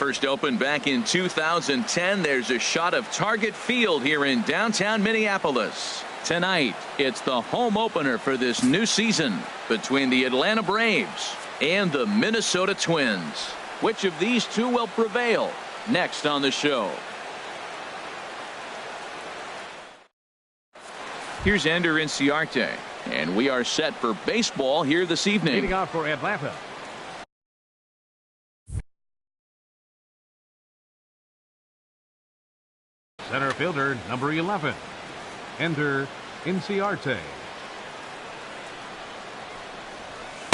first opened back in 2010. There's a shot of Target Field here in downtown Minneapolis. Tonight, it's the home opener for this new season between the Atlanta Braves and the Minnesota Twins. Which of these two will prevail? Next on the show. Here's Ender Inciarte, and we are set for baseball here this evening. Leading off for Atlanta. Center fielder, number 11, Ender Inciarte.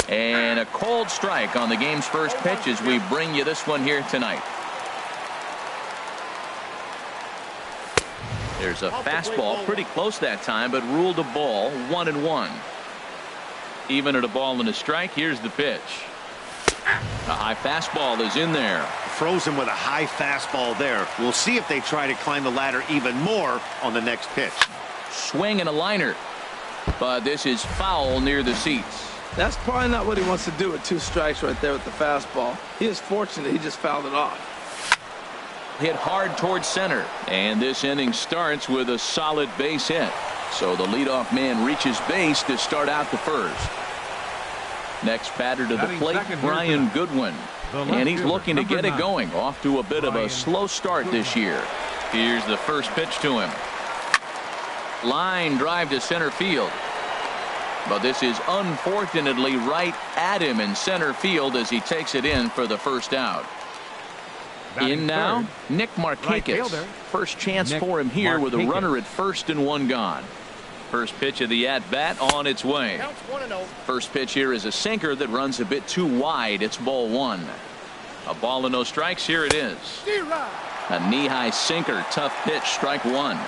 And a cold strike on the game's first pitch as we bring you this one here tonight. There's a fastball pretty close that time, but ruled a ball, 1-1. Even at a ball and a strike, here's the pitch. A high fastball is in there. Froze him with a high fastball there. We'll see if they try to climb the ladder even more on the next pitch. Swing and a liner, but this is foul near the seats. That's probably not what he wants to do with 2 strikes right there with the fastball. He is fortunate he just fouled it off. Hit hard towards center, and this inning starts with a solid base hit. So the leadoff man reaches base to start out the first. Next batter to the plate, Brian Goodwin. And he's looking to get it going. Off to a bit of a slow start this year. Here's the first pitch to him. Line drive to center field. But this is unfortunately right at him in center field as he takes it in for the first out. In now, Nick Markakis. First chance for him here with a runner at first and 1 gone. First pitch of the at-bat on its way. First pitch here is a sinker that runs a bit too wide. It's ball 1. A ball and no strikes. Here it is. A knee-high sinker. Tough pitch. Strike 1.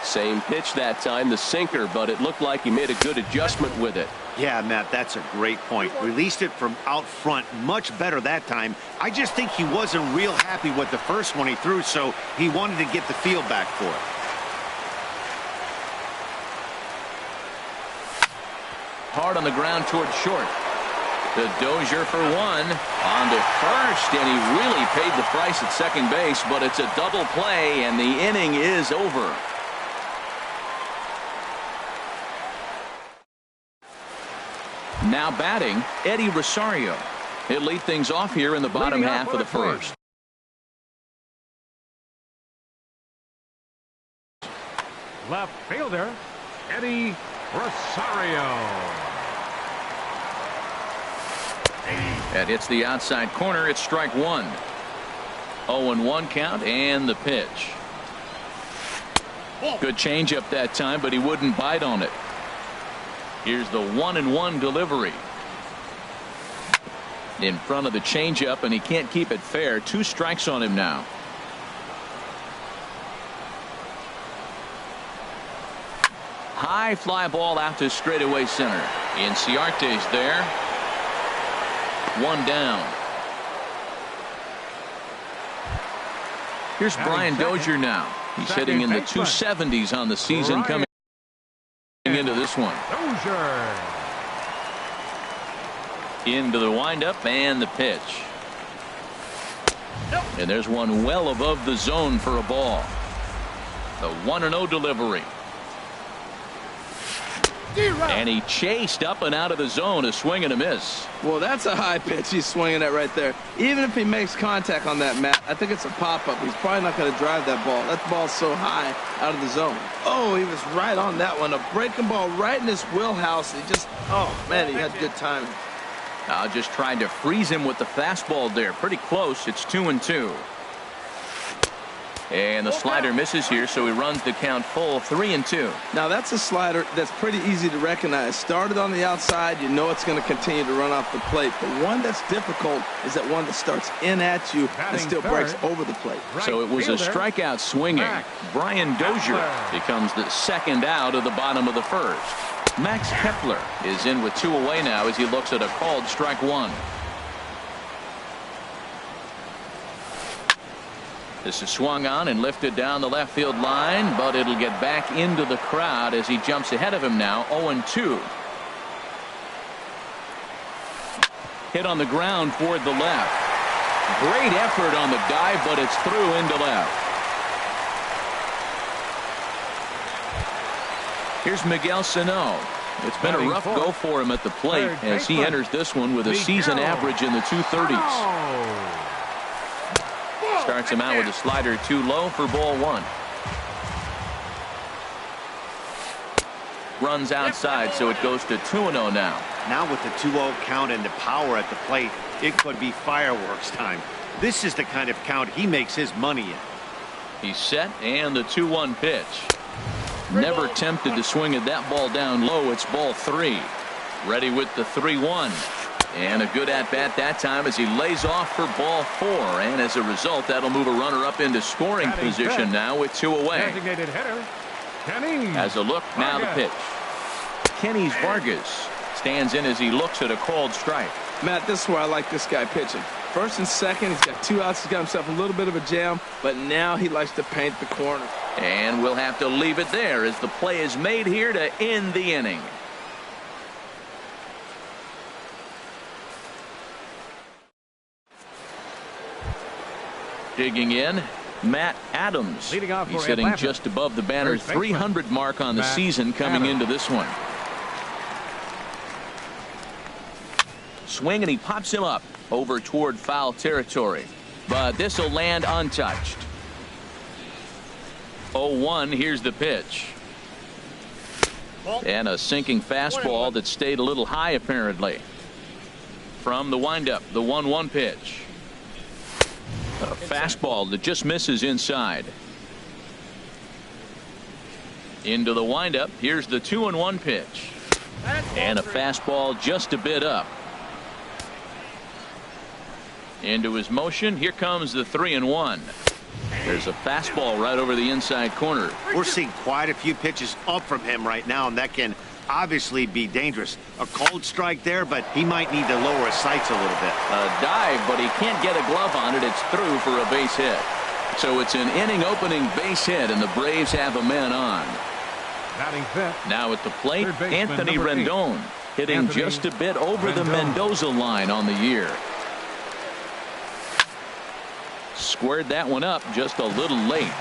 Same pitch that time, the sinker, but it looked like he made a good adjustment with it. Yeah, Matt, that's a great point. Released it from out front much better that time. I just think he wasn't real happy with the first one he threw, so he wanted to get the feel back for it. Hard on the ground towards short. The Dozier for 1. On to first, and he really paid the price at second base, but it's a double play, and the inning is over. Now batting, Eddie Rosario. He'll lead things off here in the bottom half of the first. Left fielder, Eddie Rosario. That hits the outside corner. It's strike 1. 0-1 count and the pitch. Good changeup that time, but he wouldn't bite on it. Here's the 1-1 delivery. In front of the changeup, and he can't keep it fair. 2 strikes on him now. High fly ball out to straightaway center. Inciarte's there. 1 down. Here's Brian Dozier now. He's hitting in the 270s on the season coming into this one. Into the windup and the pitch. And there's one well above the zone for a ball. The 1-0 delivery. And he chased up and out of the zone. A swing and a miss. Well, that's a high pitch he's swinging at right there. Even if he makes contact on that, Matt, I think it's a pop-up. He's probably not going to drive that ball. That ball's so high out of the zone. Oh, he was right on that one. A breaking ball right in his wheelhouse. He just, oh, man, he had good timing. Just trying to freeze him with the fastball there. Pretty close. It's 2-2. And the slider misses here, so he runs the count full 3-2. Now that's a slider that's pretty easy to recognize. Started on the outside, you know it's going to continue to run off the plate. The one that's difficult is that one that starts in at you and still breaks over the plate. So it was a strikeout swinging. Brian Dozier becomes the second out of the bottom of the first. Max Kepler is in with 2 away now as he looks at a called strike 1. This is swung on and lifted down the left field line, but it'll get back into the crowd as he jumps ahead of him now. 0-2. Hit on the ground toward the left. Great effort on the dive, but it's through into left. Here's Miguel Sano. It's been a rough go for him at the plate as he enters this one with a season average in the 230s. Starts him out with a slider too low for ball one. Runs outside, so it goes to 2-0 now. Now with the 2-0 count and the power at the plate, it could be fireworks time. This is the kind of count he makes his money in. He's set, and the 2-1 pitch. Never tempted to swing at that ball down low. It's ball three. Ready with the 3-1. And a good at-bat that time as he lays off for ball four. And as a result, that'll move a runner up into scoring position now with two away. Designated hitter, Kenny. As a look, now the pitch. Kenny Vargas stands in as he looks at a called strike. Matt, this is where I like this guy pitching. First and second, he's got 2 outs. He's got himself a little bit of a jam, but now he likes to paint the corner. And we'll have to leave it there as the play is made here to end the inning. Digging in, Matt Adams. Leading off He's for sitting Atlanta. just above the banner 300 mark on the Matt season coming Adams. into this one. Swing, and he pops him up over toward foul territory. But this will land untouched. 0-1, here's the pitch. And a sinking fastball that stayed a little high apparently. From the windup, the 1-1 pitch. A fastball that just misses inside. Into the windup, here's the 2-1 pitch. And a fastball just a bit up. Into his motion, here comes the 3-1. There's a fastball right over the inside corner. We're seeing quite a few pitches up from him right now, and that can obviously be dangerous. A cold strike there, but he might need to lower his sights a little bit. A dive, but he can't get a glove on it. It's through for a base hit. So it's an inning opening base hit, and the Braves have a man on. Batting fifth. Now at the plate, Third baseman, Anthony number 8. Rendon, hitting Anthony just a bit over the Rendon. Mendoza line on the year. Squared that one up just a little late.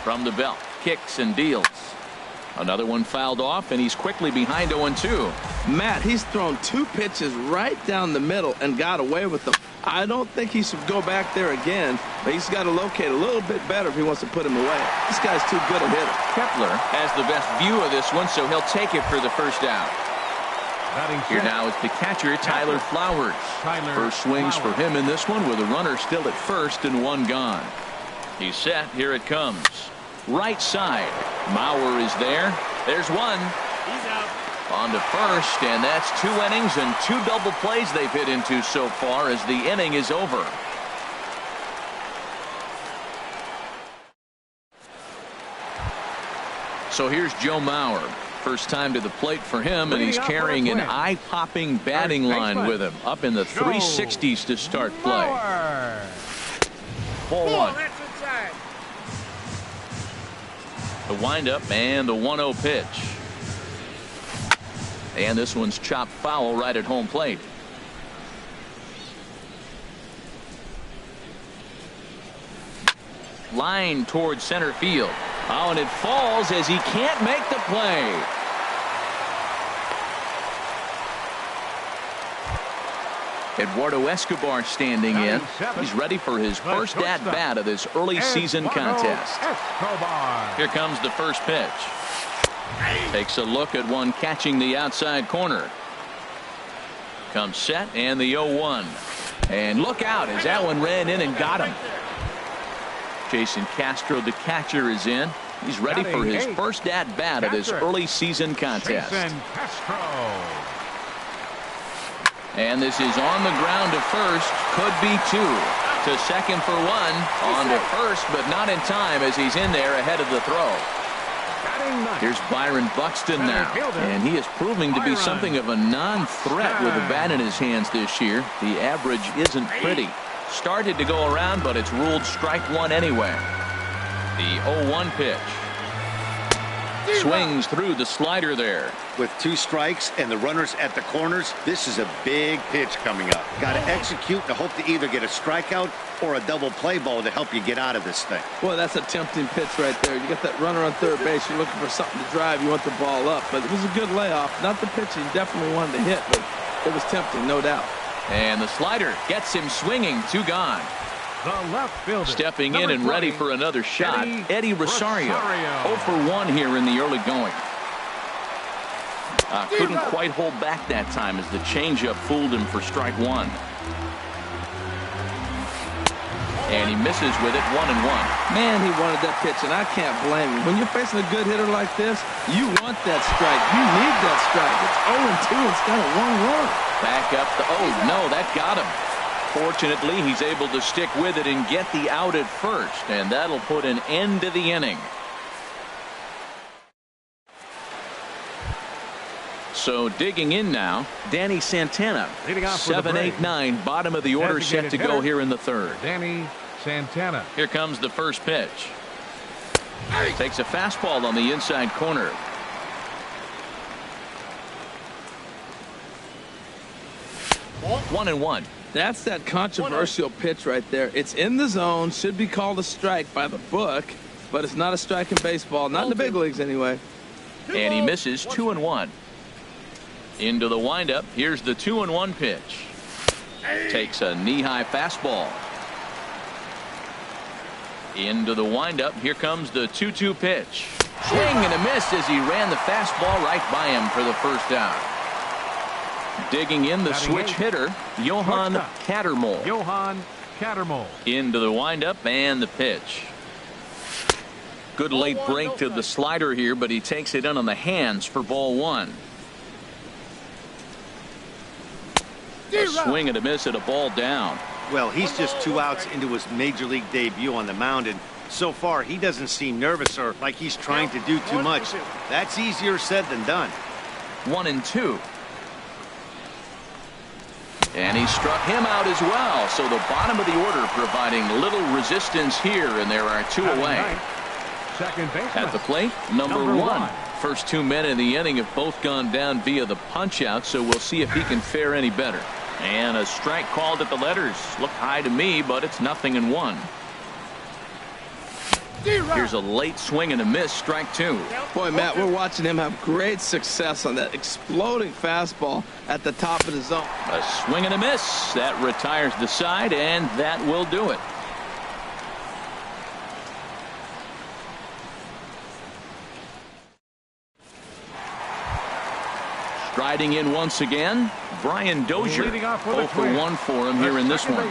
From the belt, kicks and deals. Another one fouled off, and he's quickly behind 0-2. Matt, he's thrown 2 pitches right down the middle and got away with them. I don't think he should go back there again, but he's got to locate a little bit better if he wants to put him away. This guy's too good a hitter. Kepler has the best view of this one, so he'll take it for the first out. Batting Here fifth. now is the catcher, Tyler Flowers. Tyler First swings for Flowers. him in this one with a runner still at first and one gone. He's set. Here it comes. Right side. Mauer is there. There's one. He's out. On to first, and that's 2 innings and 2 double plays they've hit into so far as the inning is over. So here's Joe Mauer. First time to the plate for him, and he's carrying an eye-popping batting line with him. Up in the 360s to start play. Ball Oh, one. that's inside. The windup and the 1-0 pitch. And this one's chopped foul right at home plate. Line towards center field. Oh, and it falls as he can't make the play. Eduardo Escobar standing in. He's ready for his first at-bat of this early season contest. Escobar. Here comes the first pitch. Takes a look at one catching the outside corner. Comes set, and the 0-1. And look out as that one ran in and got him. Jason Castro, the catcher, is in. He's ready for his first at-bat of this early season contest. Jason Castro. And this is on the ground to first. Could be 2. To second for 1. On to first, but not in time as he's in there ahead of the throw. Batting ninth. Here's Byron Buxton now, and he is proving to be something of a non-threat with a bat in his hands this year. The average isn't pretty. Started to go around, but it's ruled strike one anyway. The 0-1 pitch. Swings through the slider there. With 2 strikes and the runners at the corners, this is a big pitch coming up. Got to execute to hope to either get a strikeout or a double play ball to help you get out of this thing. Boy, that's a tempting pitch right there. You got that runner on third base. You're looking for something to drive. You want the ball up. But it was a good layoff. Not the pitch he definitely wanted to hit, but it was tempting, no doubt. And the slider gets him swinging. 2 gone. The left fielder. Stepping in and ready for another shot, Eddie Rosario. 0 for 1 here in the early going. Couldn't quite hold back that time as the changeup fooled him for strike 1. And he misses with it, 1-1. Man, he wanted that pitch, and I can't blame him. When you're facing a good hitter like this, you want that strike. You need that strike. It's 0-2 instead of 1-1. Back up the, oh no, that got him. Fortunately, he's able to stick with it and get the out at first, and that'll put an end to the inning. So digging in now, Danny Santana. 7, 8, 9, bottom of the order, set to go here in the third. Danny Santana. Here comes the first pitch. Takes a fastball on the inside corner. One and one. That's that controversial pitch right there. It's in the zone, should be called a strike by the book, but it's not a strike in baseball, not in the big leagues anyway. And he misses 2-1. Into the windup. Here's the 2-1 pitch. Takes a knee-high fastball. Into the windup. Here comes the 2-2 pitch. Swing and a miss as he ran the fastball right by him for the first out. Digging in the switch hitter, Johan Cattermole. Johan Cattermole. Into the windup and the pitch. Good late break to the slider here, but he takes it in on the hands for ball 1. A swing and a miss at a ball down. Well, he's just 2 outs into his major league debut on the mound, and so far he doesn't seem nervous or like he's trying to do too much. That's easier said than done. 1-2. And he struck him out as well. So the bottom of the order providing little resistance here, and there are 2 away. Second baseman. At the plate, number 1. First 2 men in the inning have both gone down via the punch out, so we'll see if he can fare any better. And a strike called at the letters. Looked high to me, but it's 0-1. Here's a late swing and a miss, strike 2. Boy, Matt, we're watching him have great success on that exploding fastball at the top of the zone. A swing and a miss. That retires the side, and that will do it. Striding in once again, Brian Dozier. 0 for 1 for him here in this one.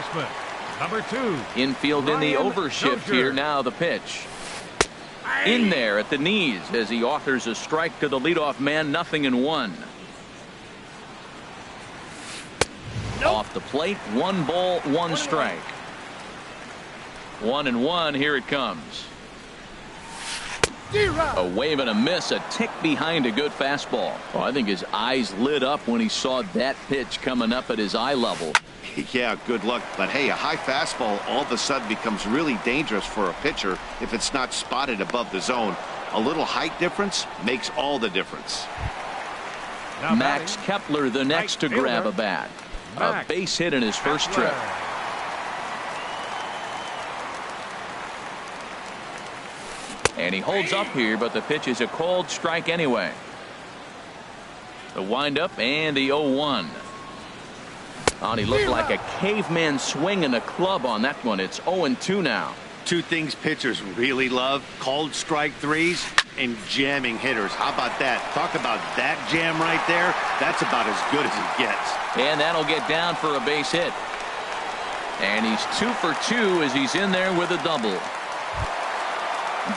Number 2. Infield in the overshift here. Now the pitch. In there at the knees as he offers a strike to the leadoff man. 0-1. Off the plate. 1 ball, 1 strike. 1-1. Here it comes. A wave and a miss, a tick behind a good fastball. Oh, I think his eyes lit up when he saw that pitch coming up at his eye level. Yeah, good luck. But hey, a high fastball all of a sudden becomes really dangerous for a pitcher if it's not spotted above the zone. A little height difference makes all the difference. Max Kepler the next to grab a bat. A base hit in his first trip. And he holds up here, but the pitch is a called strike anyway. The windup and the 0-1. Oh, he looked like a caveman swinging a club on that one. It's 0-2 now. 2 things pitchers really love: called strike 3s and jamming hitters. How about that? Talk about that jam right there. That's about as good as it gets. And that'll get down for a base hit. And he's 2 for 2 as he's in there with a double.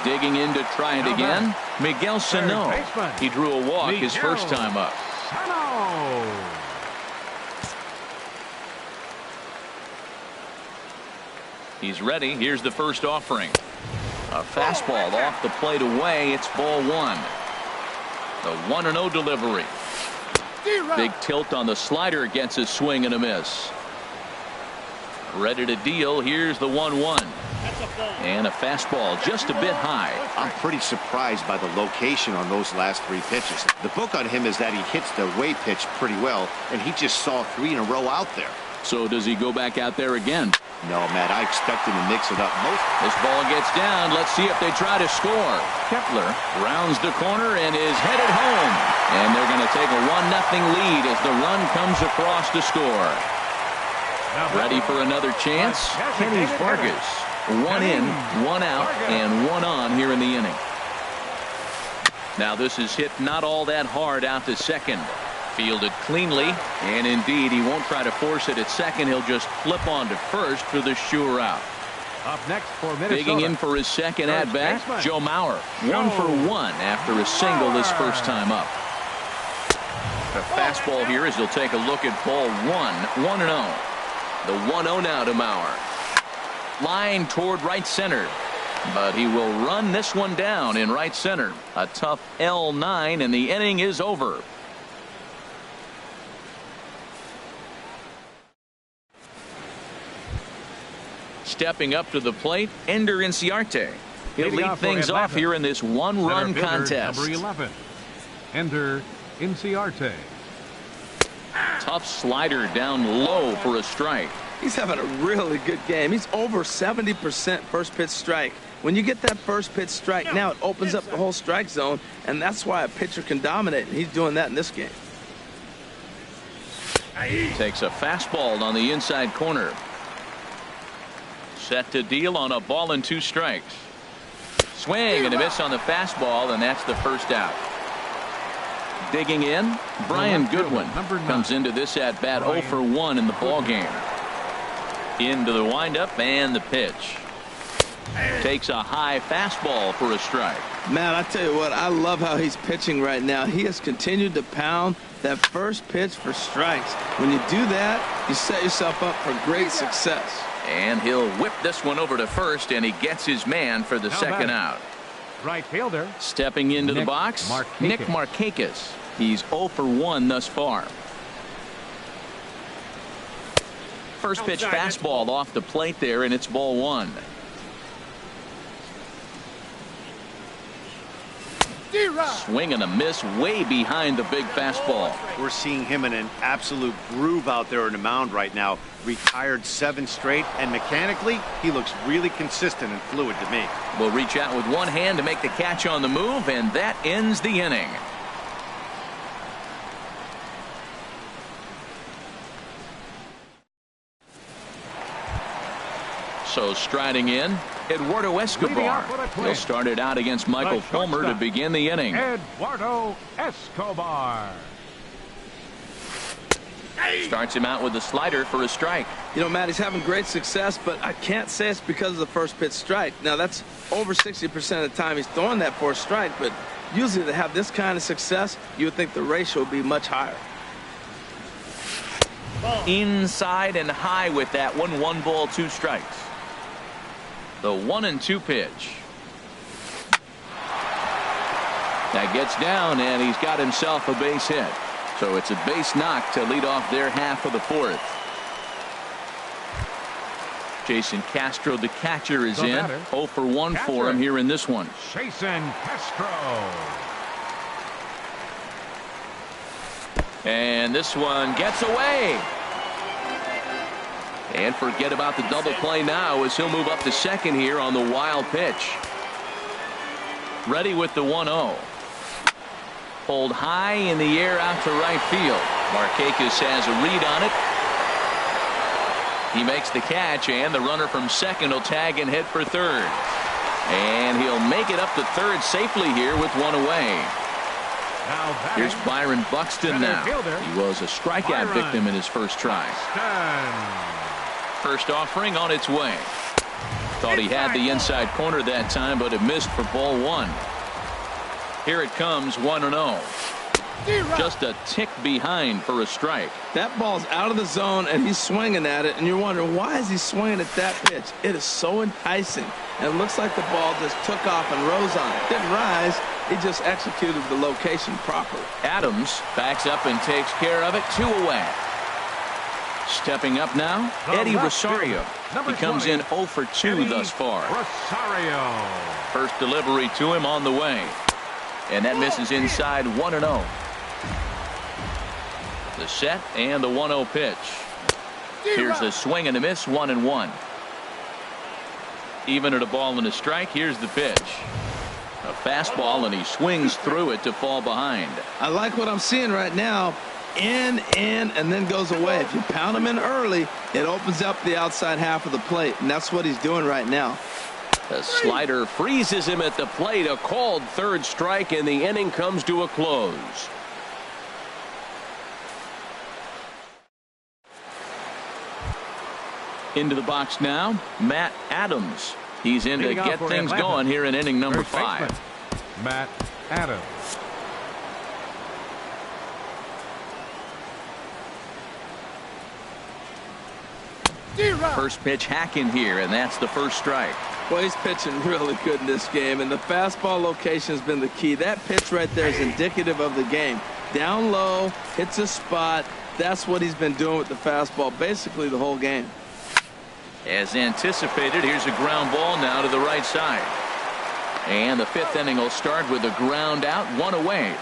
Digging in to try it again, Miguel Sano. He drew a walk his first time up. He's ready. Here's the first offering. A fastball off the plate away. It's ball 1. The 1-0 delivery. Big tilt on the slider, gets a swing and a miss. Ready to deal. Here's the 1-1. And a fastball just a bit high. I'm pretty surprised by the location on those last 3 pitches. The book on him is that he hits the way pitch pretty well, and he just saw 3 in a row out there. So does he go back out there again? No, Matt, I expect him to mix it up. This ball gets down. Let's see if they try to score. Kepler rounds the corner and is headed home. And they're going to take a 1-0 lead as the run comes across to score. Ready for another chance? Kenny Vargas. 1 in, 1 out, and 1 on here in the inning. Now this is hit not all that hard out to second. Fielded cleanly, and indeed he won't try to force it at second. He'll just flip on to first for the sure out. Up next for Minnesota. Digging in for his second at bat, Joe Mauer. 1 for 1 after a single this first time up. The fastball here as he'll take a look at ball 1, 1-0. The 1-0 now to Mauer. Line toward right center, but he will run this one down in right center. A tough L9, and the inning is over. Stepping up to the plate, Ender Inciarte. He'll lead things off here in this one-run contest. Number 11, Ender Inciarte. Tough slider down low for a strike. He's having a really good game. He's over 70% first pitch strike. When you get that first pitch strike, now it opens up the whole strike zone, and that's why a pitcher can dominate, and he's doing that in this game. Takes a fastball on the inside corner. Set to deal on a ball and 2 strikes. Swing and a miss on the fastball, and that's the first out. Digging in, Brian Goodwin comes into this at bat 0 for 1 in the ball game. Into the windup and the pitch. Takes a high fastball for a strike. Man, I tell you what, I love how he's pitching right now. He has continued to pound that first pitch for strikes. When you do that, you set yourself up for great success. And he'll whip this one over to first, and he gets his man for the second out. Right fielder. Stepping into the box, Nick Markakis. He's 0 for 1 thus far. First pitch fastball off the plate there, and it's ball 1. Swing and a miss way behind the big fastball. We're seeing him in an absolute groove out there on the mound right now. Retired 7 straight, and mechanically, he looks really consistent and fluid to me. Will reach out with one hand to make the catch on the move, and that ends the inning. So striding in, Eduardo Escobar. He'll start it out against Michael Fulmer to begin the inning. Eduardo Escobar. Starts him out with a slider for a strike. You know, Matt, he's having great success, but I can't say it's because of the first pitch strike. Now, that's over 60% of the time he's throwing that for a strike, but usually to have this kind of success, you would think the ratio would be much higher. Inside and high with that one. 1 ball, 2 strikes. The 1-2 pitch. That gets down, and he's got himself a base hit. So it's a base knock to lead off their half of the 4th. Jason Castro, the catcher, is in. 0 for 1 for him here in this one. Jason Castro. And this one gets away. And forget about the double play now as he'll move up to second here on the wild pitch. Ready with the 1-0. Pulled high in the air out to right field. Markakis has a read on it. He makes the catch, and the runner from second will tag and head for third. And he'll make it up to third safely here with 1 away. Here's Byron Buxton now. He was a strikeout victim in his first try. First offering on its way. Thought he had the inside corner that time, but it missed for ball 1. Here it comes, 1-0. Just a tick behind for a strike. That ball's out of the zone, and he's swinging at it, and you're wondering, why is he swinging at that pitch? It is so enticing, and it looks like the ball just took off and rose on it. Didn't rise, he just executed the location properly. Adams backs up and takes care of it. 2 away. Stepping up now, The Eddie left Rosario. fielder, number He comes 20, in 0 for 2 Eddie thus far. Rosario. First delivery to him on the way. And that misses inside 1-0. The set and the 1-0 pitch. Here's a swing and a miss, 1-1. Even at a ball and a strike, here's the pitch. A fastball, and he swings through it to fall behind. I like what I'm seeing right now. In, and then goes away. If you pound him in early, it opens up the outside half of the plate, and that's what he's doing right now. The slider freezes him at the plate. A called third strike, and the inning comes to a close. Into the box now, Matt Adams. He's in to Leading off get for things Atlanta, going here in inning number first 5. baseman, Matt Adams. First pitch hacking here, and that's the first strike. Well, he's pitching really good in this game, and the fastball location has been the key. That pitch right there is indicative of the game. Down low, hits a spot. That's what he's been doing with the fastball basically the whole game. As anticipated, here's a ground ball now to the right side. And the 5th inning will start with a ground out, 1 away.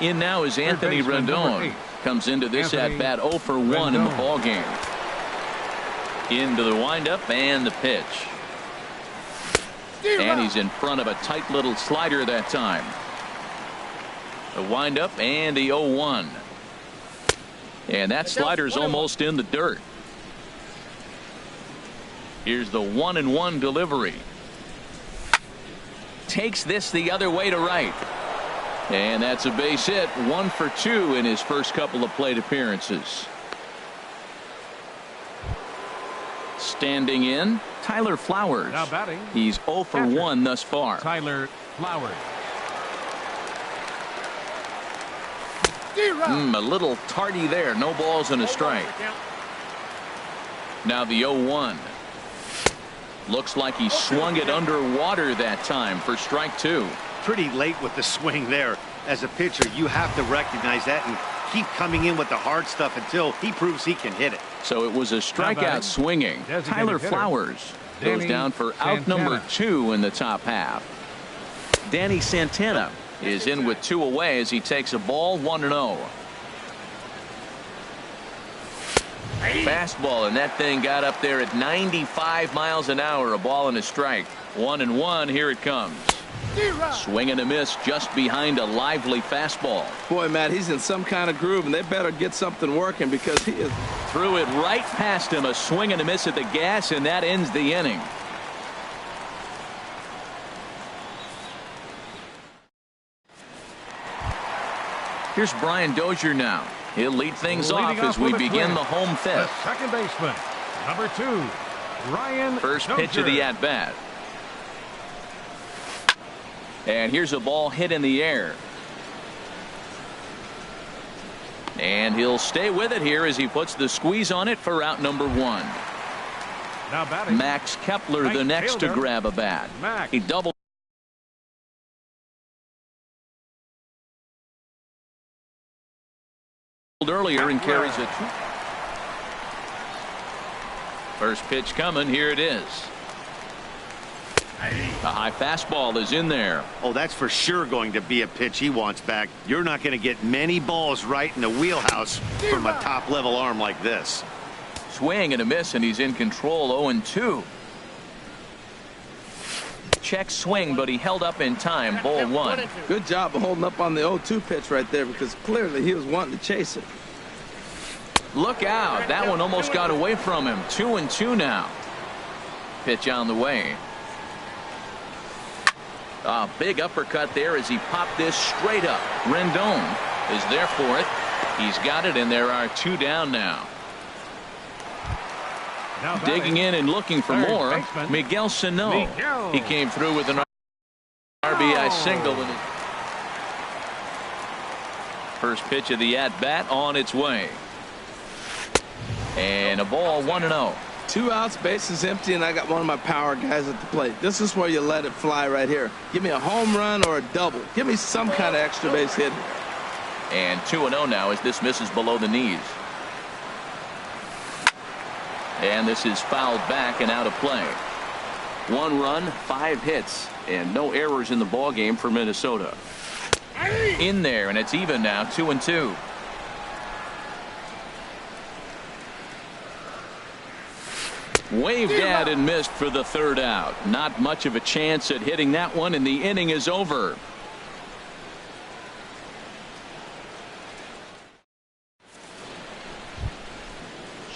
In now is Anthony baseman, number Rendon. 8. Comes into this Anthony at-bat 0 for 1 in the Rendon. ball game. Into the windup and the pitch. And he's in front of a tight little slider that time. The windup and the 0-1. And that slider's almost in the dirt. Here's the 1-1 delivery. Takes this the other way to right. And that's a base hit. 1 for 2 in his first couple of plate appearances. Standing in, Tyler Flowers. Now batting, He's 0 for catcher, 1 thus far. Tyler Flowers. A little tardy there. No balls and a strike. Now the 0-1. Looks like he swung it underwater that time for strike 2. Pretty late with the swing there. As a pitcher, you have to recognize that and keep coming in with the hard stuff until he proves he can hit it. So it was a strikeout swinging. Designated Tyler hitter, Flowers goes Danny down for out number Santana. 2 in the top half. Danny Santana is in with 2 away as he takes a ball, 1-0. Fastball, and that thing got up there at 95 miles an hour. A ball and a strike. 1-1. Here it comes. Swing and a miss just behind a lively fastball. Boy, Matt, he's in some kind of groove, and they better get something working because he is. Threw it right past him. A swing and a miss at the gas, and that ends the inning. Here's Brian Dozier now. He'll lead things off as we begin the home The fifth. second baseman, number 2, Ryan First Dozier. pitch of the at-bat. And here's a ball hit in the air. And he'll stay with it here as he puts the squeeze on it for out number 1. Now batting, Max Kepler, the right next to fielder, grab a bat. Max. He doubled earlier and carries it. First pitch coming. Here it is. A high fastball is in there. Oh, that's for sure going to be a pitch he wants back. You're not going to get many balls right in the wheelhouse from a top-level arm like this. Swing and a miss, and he's in control. 0-2. Check swing, but he held up in time. Ball 1. Good job of holding up on the 0-2 pitch right there because clearly he was wanting to chase it. Look out. That one almost got away from him. 2-2 now. Pitch on the way. A big uppercut there as he popped this straight up. Rendon is there for it. He's got it, and there are 2 down now. Now batting, Digging in and looking for third more, baseman, Miguel Sano. Miguel. He came through with an RBI single. In his first pitch of the at-bat on its way. And a ball, 1-0. 2 outs, bases empty, and I got one of my power guys at the plate. This is where you let it fly right here. Give me a home run or a double. Give me some kind of extra base hit. And 2-0 now as this misses below the knees. And this is fouled back and out of play. 1 run, 5 hits, and no errors in the ball game for Minnesota. In there, and it's even now, 2-2. Waved at and missed for the 3rd out. Not much of a chance at hitting that one, and the inning is over.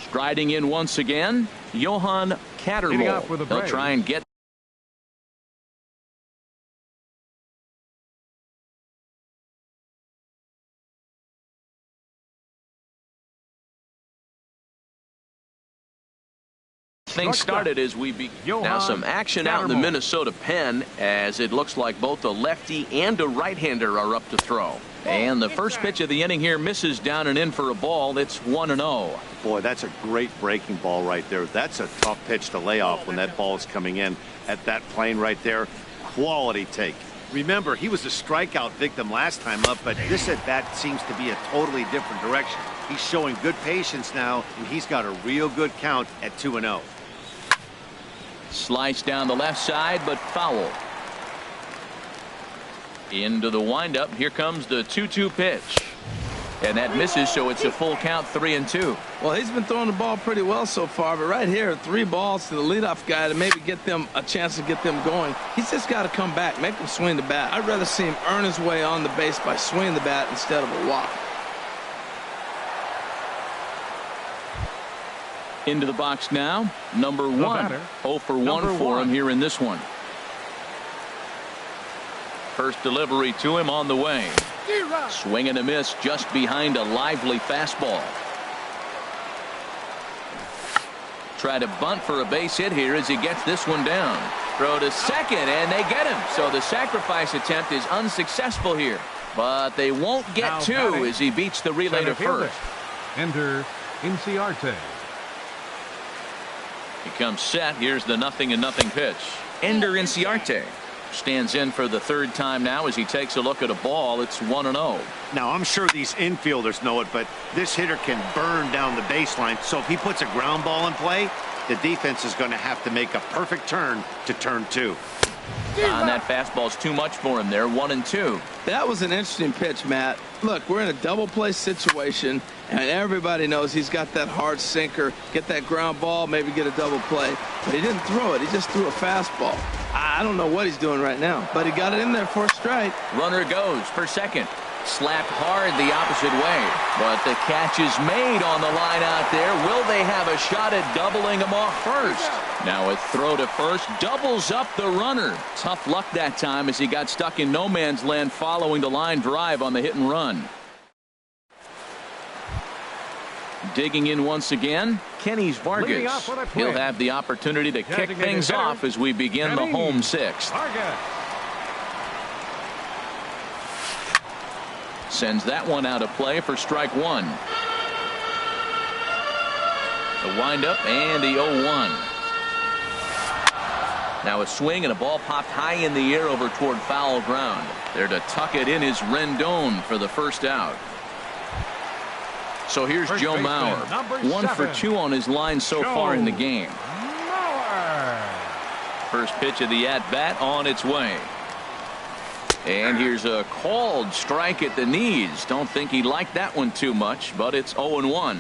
Striding in once again, Johan Cattermole. They'll try and get things started as we begin. Now some action out in the Minnesota pen, as it looks like both a lefty and a right-hander are up to throw. And the first pitch of the inning here misses down and in for a ball. It's 1-0. Boy, that's a great breaking ball right there. That's a tough pitch to lay off when that ball is coming in at that plane right there. Quality take. Remember, he was a strikeout victim last time up, but this at bat seems to be a totally different direction. He's showing good patience now, and he's got a real good count at 2-0. Slice down the left side, but foul. Into the windup. Here comes the 2-2 pitch. And that misses, so it's a full count, 3-2. Well, he's been throwing the ball pretty well so far, but right here, 3 balls to the leadoff guy to maybe get them a chance to get them going. He's just got to come back, make him swing the bat. I'd rather see him earn his way on the base by swinging the bat instead of a walk. Into the box now, number 1. 0 for 1 for him here in this one. First delivery to him on the way. Swing and a miss just behind a lively fastball. Try to bunt for a base hit here as he gets this one down. Throw to second, and they get him. So the sacrifice attempt is unsuccessful here. But they won't get 2 as he beats the relay to first. Ender Inciarte. He comes set. Here's the 0-0 pitch. Ender Inciarte stands in for the 3rd time now as he takes a look at a ball. It's 1-0. Now, I'm sure these infielders know it, but this hitter can burn down the baseline. So if he puts a ground ball in play, the defense is going to have to make a perfect turn to turn 2. And that fastball's too much for him there. 1-2. That was an interesting pitch, Matt. Look, we're in a double play situation, and everybody knows he's got that hard sinker. Get that ground ball, maybe get a double play. But he didn't throw it. He just threw a fastball. I don't know what he's doing right now, but he got it in there for a strike. Runner goes for second. Slapped hard the opposite way, but the catch is made on the line out there. Will they have a shot at doubling him off first? Now a throw to first doubles up the runner. Tough luck that time as he got stuck in no man's land following the line drive on the hit and run. Digging in once again, Kenny Vargas. He'll have the opportunity to kick things off as we begin the home 6th. Sends that one out of play for strike 1. The windup and the 0-1. Now a swing and a ball popped high in the air over toward foul ground. There to tuck it in is Rendon for the 1st out. So here's Joe Mauer. 1 for 2 on his line so far in the game. First pitch of the at-bat on its way. And here's a called strike at the knees. Don't think he liked that one too much, but it's 0-1.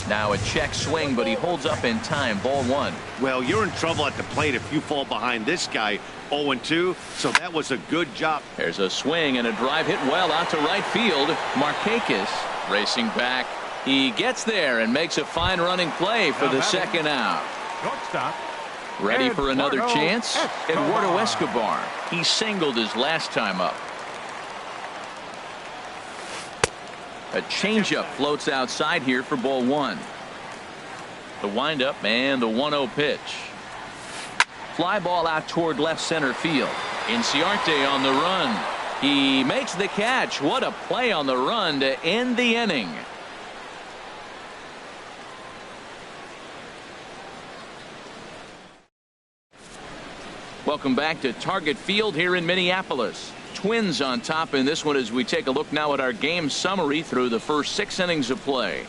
Now a check swing, but he holds up in time. Ball 1. Well, you're in trouble at the plate if you fall behind this guy. 0-2, so that was a good job. There's a swing and a drive hit well out to right field. Markakis racing back. He gets there and makes a fine running play for the 2nd out. Shortstop. Ready for another chance? Eduardo Escobar. He singled his last time up. A changeup floats outside here for ball 1. The windup and the 1-0 pitch. Fly ball out toward left center field. Inciarte on the run. He makes the catch. What a play on the run to end the inning. Welcome back to Target Field here in Minneapolis. Twins on top in this one as we take a look now at our game summary through the first 6 innings of play.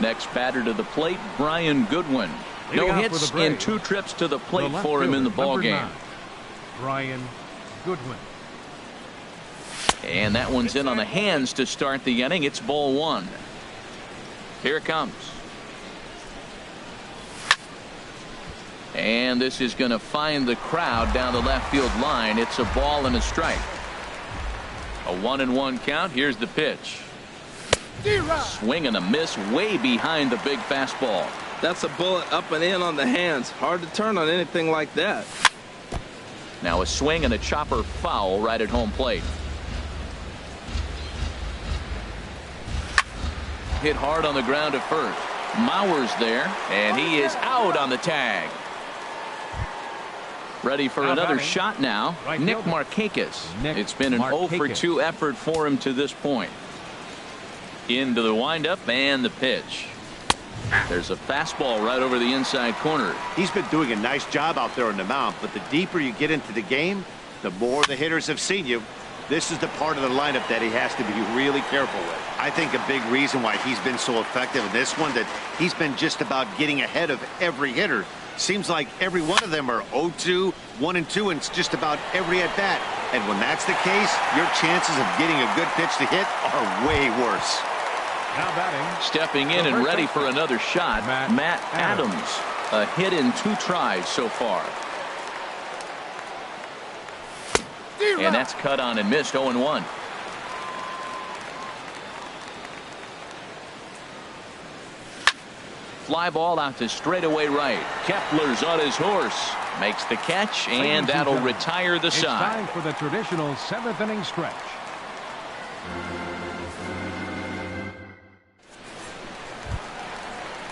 Next batter to the plate, Brian Goodwin. Leading No off hits for the in Braves, 2 trips to the plate left for him in the fielder, ball number game. 9, Brian Goodwin. And that one's in on the hands to start the inning. It's ball 1. Here it comes. And this is going to find the crowd down the left field line. It's a ball and a strike. A 1-1 count. Here's the pitch. Swing and a miss way behind the big fastball. That's a bullet up and in on the hands. Hard to turn on anything like that. Now a swing and a chopper foul right at home plate. Hit hard on the ground at first. Mauer's there, and he is out on the tag. Ready for another shot now. Nick Markakis. It's been an 0 for 2 effort for him to this point. Into the windup and the pitch. There's a fastball right over the inside corner. He's been doing a nice job out there on the mound, but the deeper you get into the game, the more the hitters have seen you. This is the part of the lineup that he has to be really careful with. I think a big reason why he's been so effective in this one, that he's been just about getting ahead of every hitter. Seems like every one of them are 0-2, 1-2, and it's just about every at bat. And when that's the case, your chances of getting a good pitch to hit are way worse. Now batting. Stepping in and ready for another shot, Matt Adams. A hit in 2 tries so far. And that's cut on and missed. 0-1. Fly ball out to straightaway right. Kepler's on his horse. Makes the catch, and that'll retire the It's side. time for the traditional 7th inning stretch.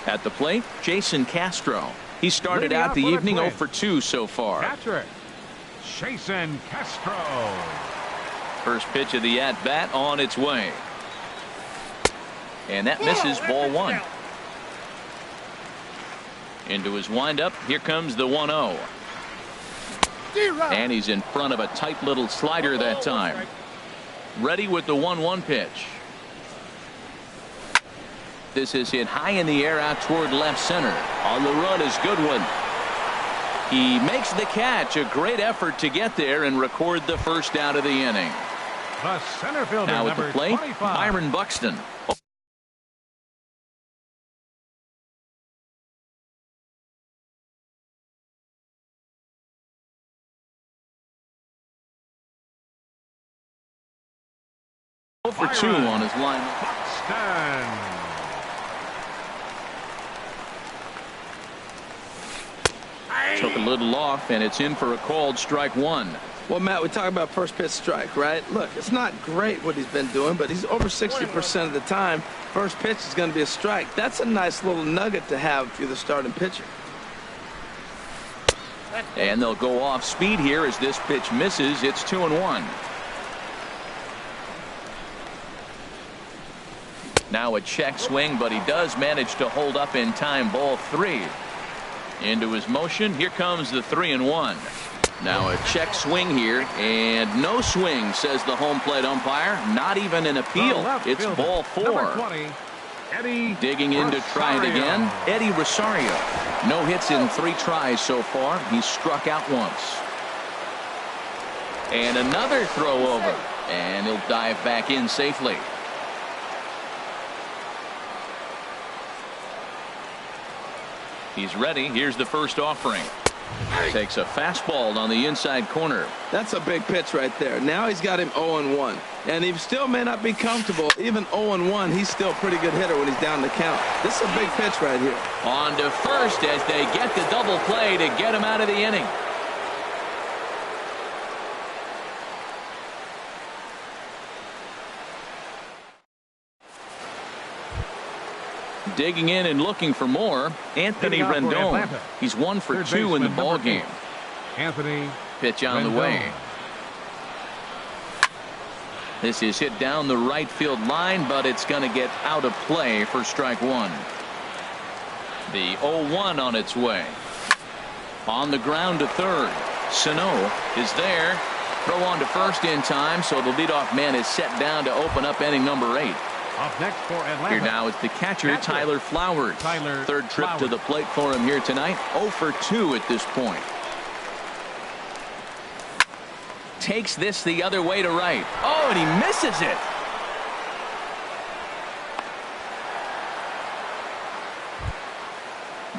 At the plate, Jason Castro. He started Leading out off the for the evening 0 Twins. for 2 so far. Catcher, Jason Castro. First pitch of the at-bat on its way. And that misses, ball 1. Into his windup. Here comes the 1-0. And he's in front of a tight little slider that time. Ready with the 1-1 pitch. This is hit high in the air out toward left center. On the run is Goodwin. He makes the catch. A great effort to get there and record the first out of the inning. The center fielder, Now at the number plate, 25. Byron Buxton. For 2 on his line. Buxton. Took a little off, and it's in for a called strike 1. Well, Matt, we talk about first pitch strike, right? Look, it's not great what he's been doing, but he's over 60% of the time. First pitch is going to be a strike. That's a nice little nugget to have if you're the starting pitcher. And they'll go off speed here as this pitch misses. It's 2-1. Now a check swing, but he does manage to hold up in time. Ball 3. Into his motion. Here comes the 3-1. Now a check swing here, and no swing, says the home plate umpire. Not even an appeal. It's ball 4. Number 20, Eddie Digging in to try it again, Eddie Rosario. No hits in 3 tries so far. He's struck out once. And another throw over, and he'll dive back in safely. He's ready. Here's the first offering. Takes a fastball on the inside corner. That's a big pitch right there. Now he's got him 0-1. And he still may not be comfortable. Even 0-1, he's still a pretty good hitter when he's down the count. This is a big pitch right here. On to first as they get the double play to get him out of the inning. Digging in and looking for more, Anthony Rendon. He's 1 for 2 in the ball game. Anthony. Pitch on the way. This is hit down the right field line, but it's going to get out of play for strike 1. The 0-1 on its way. On the ground to third. Sano is there. Throw on to first in time, so the leadoff man is set down to open up inning number 8. Up next for Atlanta. Here now is the catcher, Tyler Flowers. Third trip to the plate for him here tonight. 0 for 2 at this point. Takes this the other way to right. Oh, and he misses it.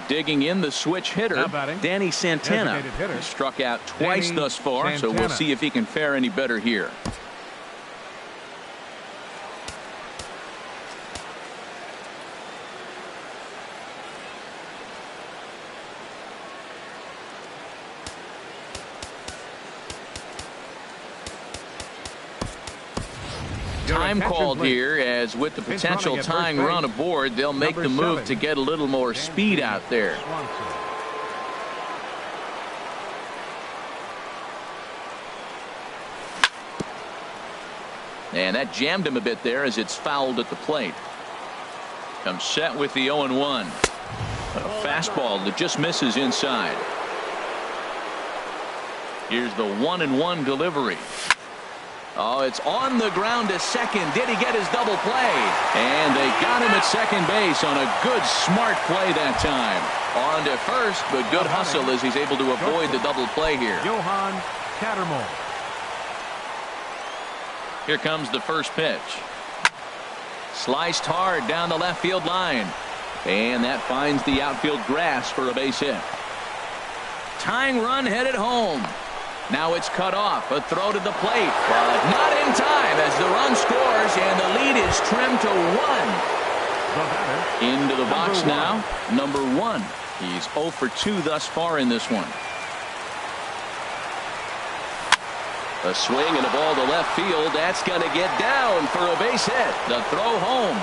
Digging in the switch hitter, Danny Santana. He struck out twice thus far, so we'll see if he can fare any better here. Time called here, as with the potential tying run aboard, they'll make the move to get a little more speed out there. And that jammed him a bit there as it's fouled at the plate. Comes set with the 0-1. A fastball that just misses inside. Here's the 1-1 delivery. Oh, it's on the ground to second. Did he get his double play? And they got him at second base on a good, smart play that time. On to first, but good hustle as he's able to avoid the double play here. Johan Cattermole. Here comes the first pitch. Sliced hard down the left field line. And that finds the outfield grass for a base hit. Tying run headed home. Now it's cut off. A throw to the plate, but not in time as the run scores and the lead is trimmed to 1. Into the box now, number 1. He's 0 for 2 thus far in this one. A swing and a ball to left field. That's going to get down for a base hit. The throw home.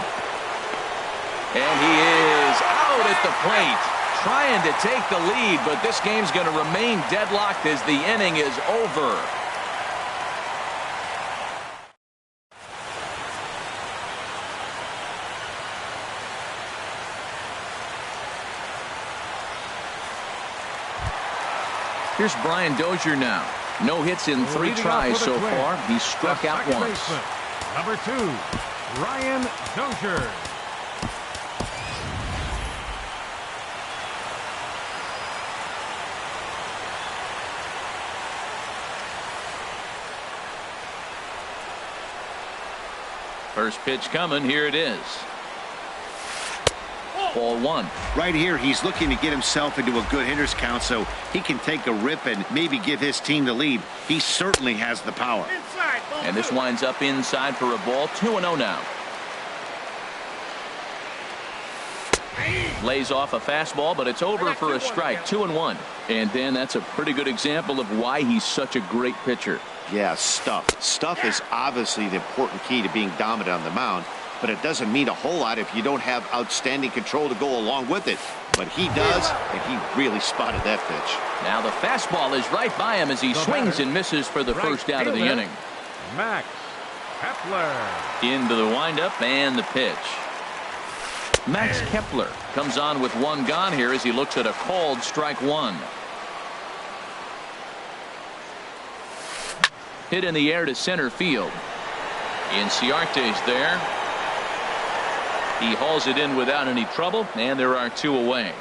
And he is out at the plate. Trying to take the lead, but this game's going to remain deadlocked as the inning is over. Here's Brian Dozier now. No hits in 3 tries so far. He's struck out once. Number 2, Brian Dozier. First pitch coming. Here it is. Ball 1. Right here, he's looking to get himself into a good hitter's count so he can take a rip and maybe give his team the lead. He certainly has the power. And this winds up inside for a ball. 2-0 now. Lays off a fastball, but it's over for a strike. 2-1. And then that's a pretty good example of why he's such a great pitcher. Yeah, stuff. Stuff is obviously the important key to being dominant on the mound, but it doesn't mean a whole lot if you don't have outstanding control to go along with it. But he does, and he really spotted that pitch. Now the fastball is right by him as he swings and misses for the first out of the inning. Max Kepler. Into the windup and the pitch. Max Kepler comes on with 1 gone here as he looks at a called strike 1. Hit in the air to center field. Inciarte's there. He hauls it in without any trouble, and there are 2 away.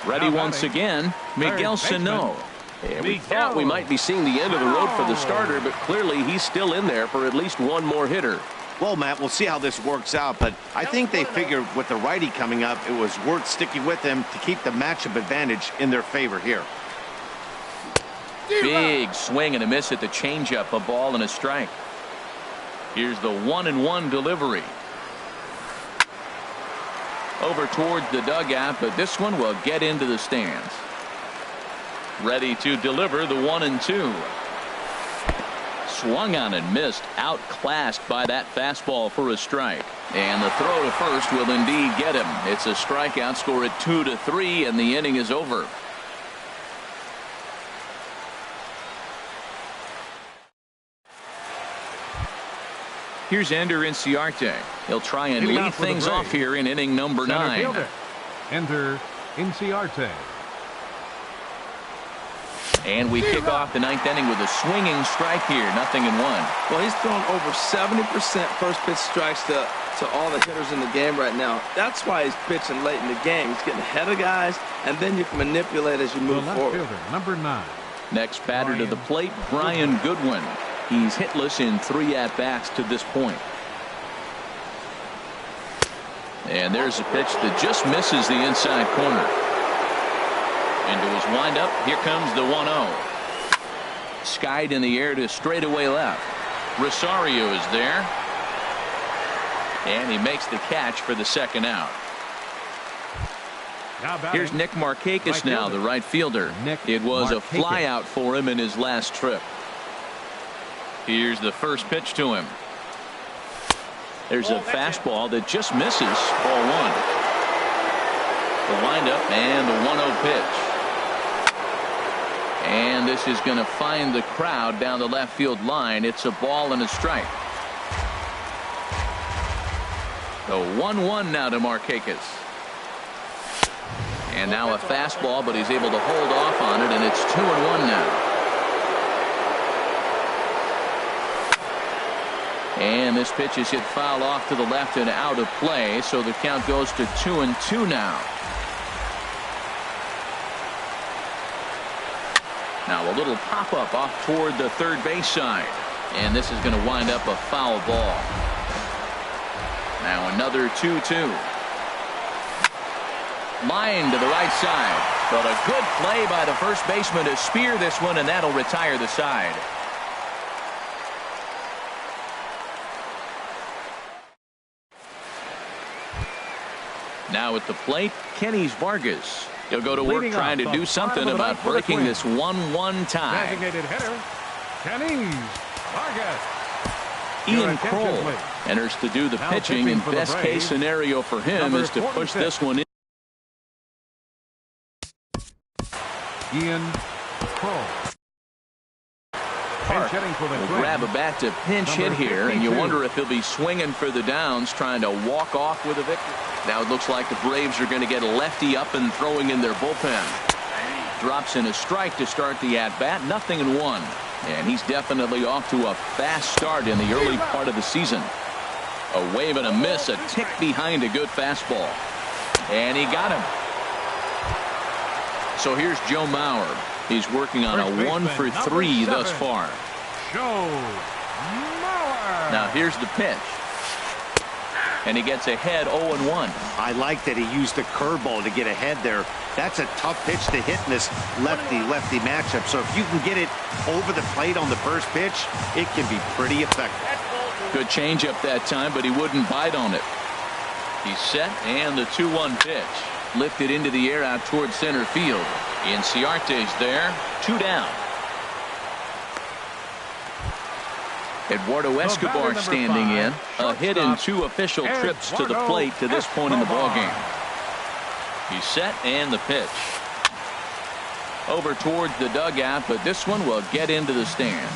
Ready once again, Miguel Sano. And we thought we might be seeing the end of the road for the starter, but clearly he's still in there for at least 1 more hitter. Well, Matt, we'll see how this works out, but I think they figured with the righty coming up, it was worth sticking with him to keep the matchup advantage in their favor here. Big swing and a miss at the changeup, a ball and a strike. Here's the 1-1 delivery. Over towards the dugout, but this one will get into the stands. Ready to deliver the 1-2. Swung on and missed, outclassed by that fastball for a strike. And the throw to first will indeed get him. It's a strikeout, score at 2-3, and the inning is over. Here's Ender Inciarte. He'll try and lead things off here in inning number 9. Ender Inciarte. And we kick off the ninth inning with a swinging strike here. 0-1. Well, he's thrown over 70% first pitch strikes to all the hitters in the game right now. That's why he's pitching late in the game. He's getting ahead of guys, and then you can manipulate as you move forward. Fielder, number 9. Next batter to the plate, Brian Goodwin. He's hitless in 3 at-bats to this point. And there's a pitch that just misses the inside corner. Into his windup, here comes the 1-0. Skied in the air to straightaway left. Rosario is there. And he makes the catch for the second out. Here's Nick Markakis now, the right fielder. It was a flyout for him in his last trip. Here's the first pitch to him. There's a fastball that just misses. Ball 1. The windup and the 1-0 pitch. And this is going to find the crowd down the left field line. It's a ball and a strike. The 1-1 now to Markakis. And now a fastball, but he's able to hold off on it, and it's 2-1 now. And this pitch is hit foul off to the left and out of play, so the count goes to 2-2 now. Now a little pop-up off toward the third base side. And this is going to wind up a foul ball. Now another 2-2. Line to the right side. But a good play by the first baseman to spear this one, and that'll retire the side. Now at the plate, Kenny Vargas. He'll go to work trying to do something about breaking this 1-1 tie. Designated hitter, Kenny Vargas. Ian Kroll enters to do the pitching, and best case scenario for him is to push this one in. Ian Kroll. Park will grab a bat to pinch hit here, and you wonder if he'll be swinging for the downs, trying to walk off with a victory. Now it looks like the Braves are going to get a lefty up and throwing in their bullpen. Drops in a strike to start the at-bat. 0-1. And he's definitely off to a fast start in the early part of the season. A wave and a miss, a tick behind a good fastball. And he got him. So here's Joe Mauer. He's working on a 1-for-3 thus far. Joe Mauer. Now here's the pitch. And he gets ahead 0-1. I like that he used the curveball to get ahead there. That's a tough pitch to hit in this lefty-lefty matchup. So if you can get it over the plate on the first pitch, it can be pretty effective. Good changeup that time, but he wouldn't bite on it. He's set, and the 2-1 pitch. Lifted into the air out towards center field. Inciarte's there. 2 down. Eduardo Escobar standing in. A hit in 2 official trips to the plate to this point in the ballgame. He's set, and the pitch. Over towards the dugout, but this one will get into the stands.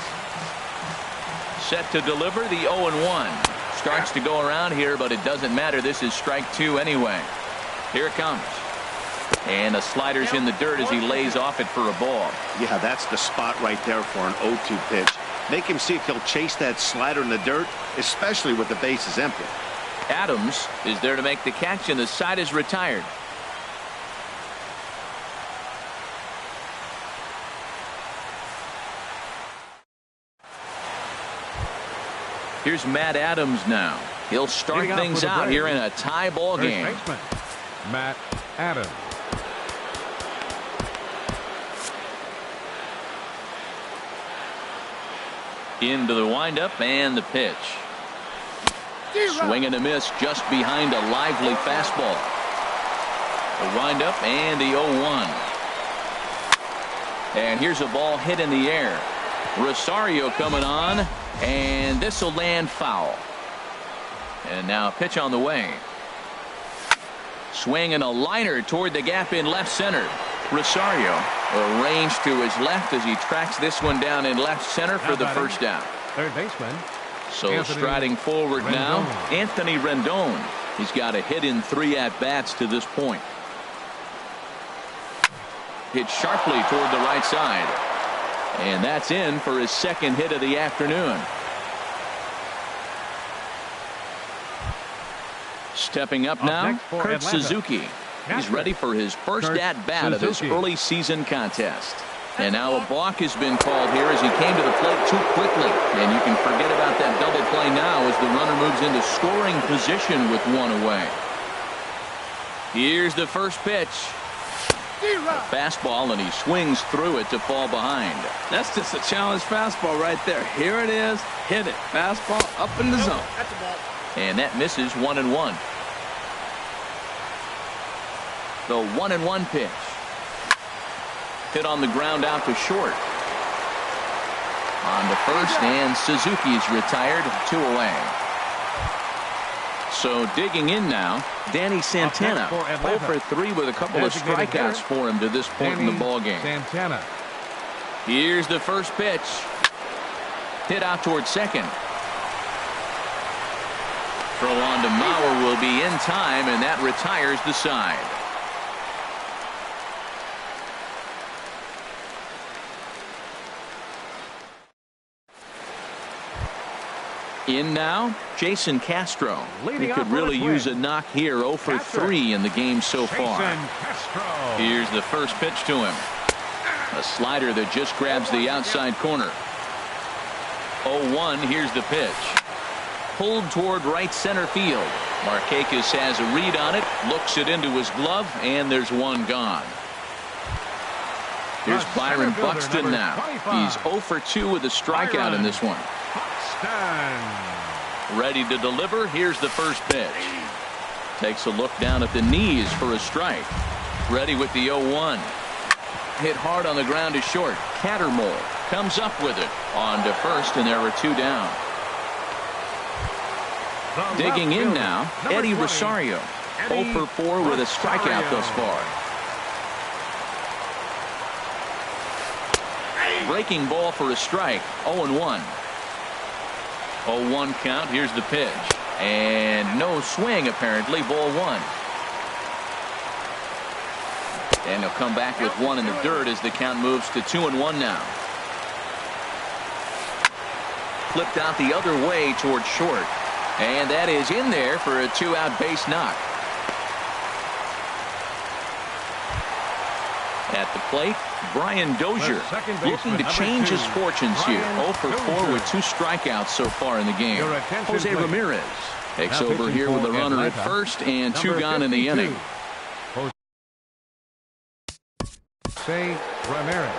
Set to deliver the 0-1. Starts to go around here, but it doesn't matter. This is strike 2 anyway. Here it comes. And the slider's in the dirt as he lays off it for a ball. Yeah, that's the spot right there for an 0-2 pitch. Make him see if he'll chase that slider in the dirt, especially with the bases empty. Adams is there to make the catch, and the side is retired. Here's Matt Adams now. He'll start things out here in a tie ball game. Matt Adams. Into the windup and the pitch. Swing and a miss just behind a lively fastball. The windup and the 0-1. And here's a ball hit in the air. Rosario coming on, and this will land foul. And now a pitch on the way. Swing and a liner toward the gap in left center. Rosario arranged to his left as he tracks this one down in left center for the first down. Third baseman. So striding forward now, Anthony Rendon. He's got a hit in 3 at-bats to this point. Hit sharply toward the right side. And that's in for his second hit of the afternoon. Stepping up now, Kurt Suzuki. He's ready for his first at-bat of this early season contest. And now a balk has been called here as he came to the plate too quickly. And you can forget about that double play now as the runner moves into scoring position with one away. Here's the first pitch. A fastball, and he swings through it to fall behind. That's just a challenge fastball right there. Here it is. Hit it. Fastball up in the zone. That's a ball. And that misses 1-1. The 1-1 pitch. Hit on the ground out to short. On to first, and Suzuki's retired, 2 away. So digging in now, Danny Santana, 0 for 3 with a couple of strikeouts for him to this point in the ballgame. Santana. Here's the first pitch. Hit out towards second. Throw on to Mauer will be in time, and that retires the side. In now, Jason Castro. He could really use a knock here. 0 for 3 in the game so far. Here's the first pitch to him. A slider that just grabs the outside corner. 0-1. Here's the pitch. Pulled toward right center field. Markakis has a read on it. Looks it into his glove, and there's one gone. Here's Byron Buxton now. He's 0 for 2 with a strikeout in this one. Ready to deliver. Here's the first pitch. Takes a look down at the knees for a strike. Ready with the 0-1. Hit hard on the ground to short. Cattermole comes up with it. On to first, and there are 2 down. Digging in now, Eddie Rosario. 0 for 4 with a strikeout thus far. Breaking ball for a strike. 0-1. 0-1 count. Here's the pitch. And no swing, apparently. Ball 1. And he'll come back with 1 in the dirt as the count moves to 2-1 now. Flipped out the other way towards short. And that is in there for a 2-out base knock. At the plate, Brian Dozier looking to change his fortunes here. 0 for 4 with 2 strikeouts so far in the game. Jose Ramirez takes over here with a runner at first and 2 gone in the inning. Jose Ramirez.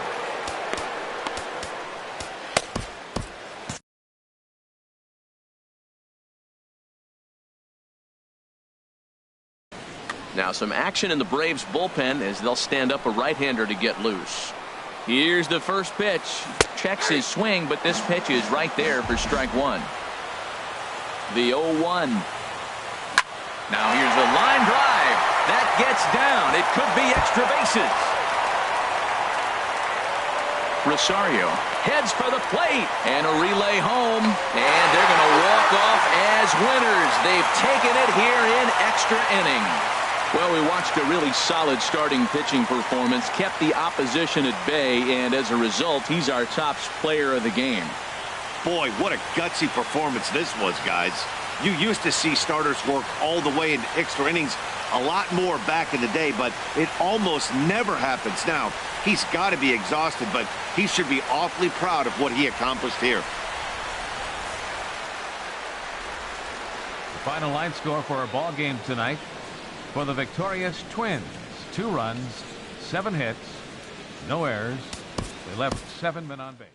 Now some action in the Braves bullpen as they'll stand up a right-hander to get loose. Here's the first pitch. Checks his swing, but this pitch is right there for strike 1. The 0-1. Now here's the line drive. That gets down. It could be extra bases. Rosario heads for the plate, and a relay home, and they're going to walk off as winners. They've taken it here in extra innings. Well, we watched a really solid starting pitching performance, kept the opposition at bay, and as a result, he's our top player of the game. Boy, what a gutsy performance this was, guys. You used to see starters work all the way into extra innings a lot more back in the day, but it almost never happens now. He's got to be exhausted, but he should be awfully proud of what he accomplished here. The final line score for our ball game tonight. For the victorious Twins, 2 runs, 7 hits, no errors. They left 7 men on base.